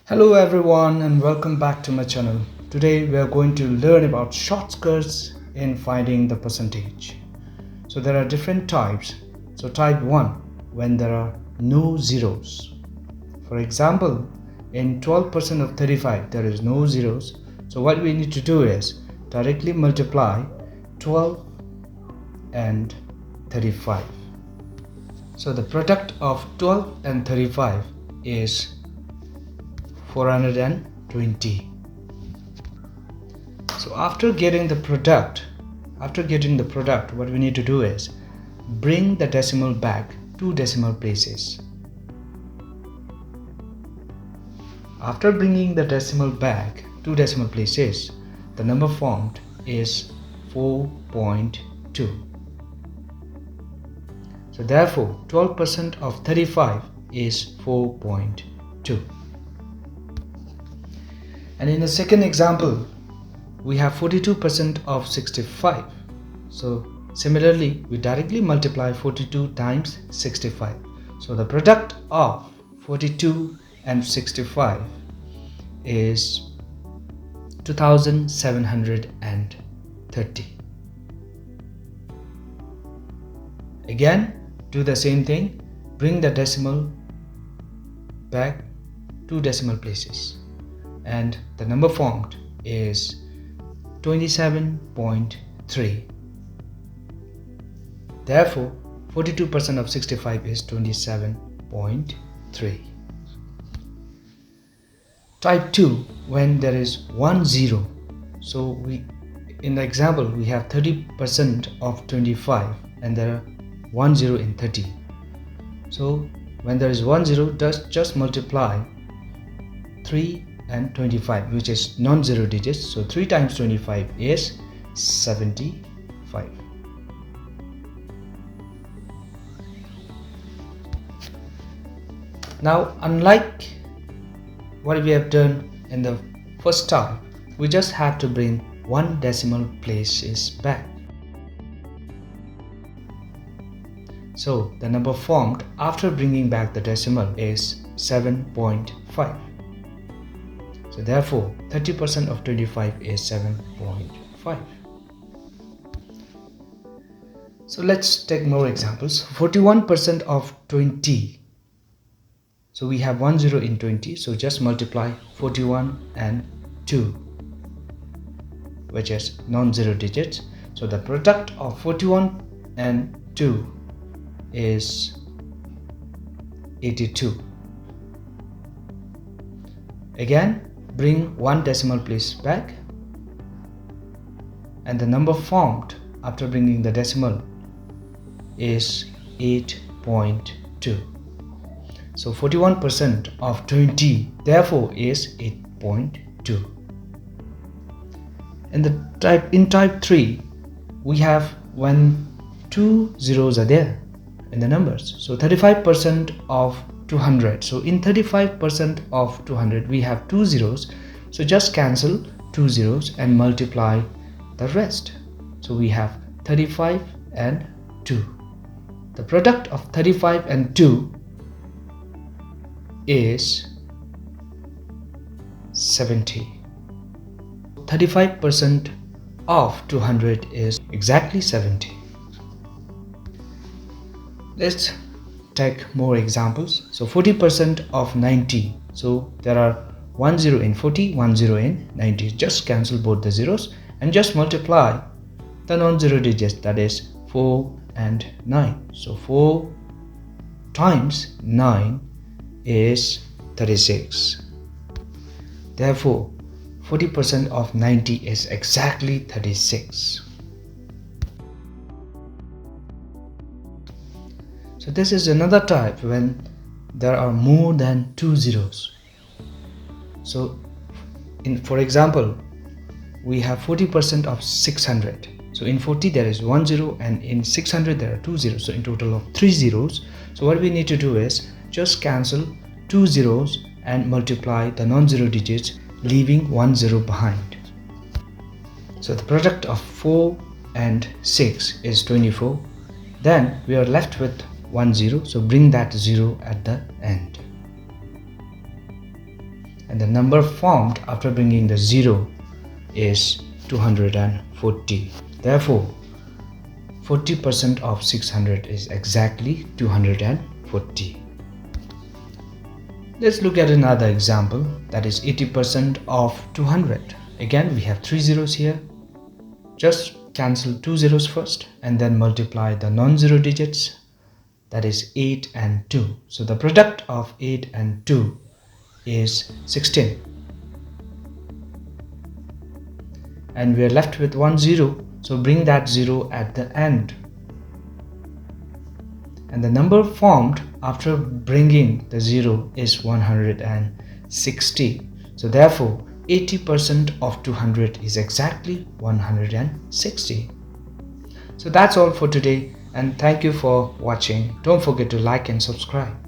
Hello everyone and welcome back to my channel. Today we are going to learn about shortcuts in finding the percentage. So there are different types. So type 1, when there are no zeros. For example, in 12% of 35 there is no zeros. So what we need to do is directly multiply 12 and 35. So the product of 12 and 35 is 420. So after getting the product, what we need to do is bring the decimal back 2 decimal places. After bringing the decimal back 2 decimal places, the number formed is 4.2. So therefore 12% of 35 is 4.2. And in the second example, we have 42% of 65. So similarly, we directly multiply 42 times 65. So the product of 42 and 65 is 2730. Again, do the same thing. Bring the decimal back 2 decimal places. And the number formed is 27.3. Therefore, 42% of 65 is 27.3. Type 2, when there is 1 0. So in the example, we have 30% of 25 and there are 1 0 in 30. So when there is 1 0, just multiply 3 and 25, which is non-zero digits. So 3 times 25 is 75. Now, unlike what we have done in the first type, we just have to bring 1 decimal places back. So the number formed after bringing back the decimal is 7.5. So therefore, 30% of 25 is 7.5. So let's take more examples. 41% of 20. So we have 1 0 in 20. So just multiply 41 and 2, which is non-zero digits. So the product of 41 and 2 is 82. Again, bring 1 decimal place back, and the number formed after bringing the decimal is 8.2. So 41% of 20 therefore is 8.2. In type 3, we have when 2 zeros are there in the numbers. So 35% of 200. So in 35% of 200 we have 2 zeros. So just cancel 2 zeros and multiply the rest. So we have 35 and 2. The product of 35 and 2 is 70. 35% of 200 is exactly 70. Let's take more examples. So 40% of 90. So there are 1 0 in 40, 1 0 in 90. Just cancel both the zeros and just multiply the non-zero digits, that is 4 and 9. So 4 times 9 is 36. Therefore, 40% of 90 is exactly 36. So this is another type when there are more than 2 zeros. So for example, we have 40% of 600. So in 40 there is 1 0 and in 600 there are 2 zeros. So in total of 3 zeros. So what we need to do is just cancel 2 zeros and multiply the non-zero digits, leaving 1 0 behind. So the product of 4 and 6 is 24. Then we are left with 1 0. So bring that 0 at the end. and the number formed after bringing the 0 is 240. Therefore, 40% of 600 is exactly 240. Let's look at another example, that is 80% of 200. Again, we have 3 zeros here. Just cancel 2 zeros first and then multiply the non-zero digits, that is 8 and 2. So the product of 8 and 2 is 16. And we are left with 1 0, so bring that 0 at the end. And the number formed after bringing the 0 is 160. So therefore, 80% of 200 is exactly 160. So that's all for today, and thank you for watching. Don't forget to like and subscribe.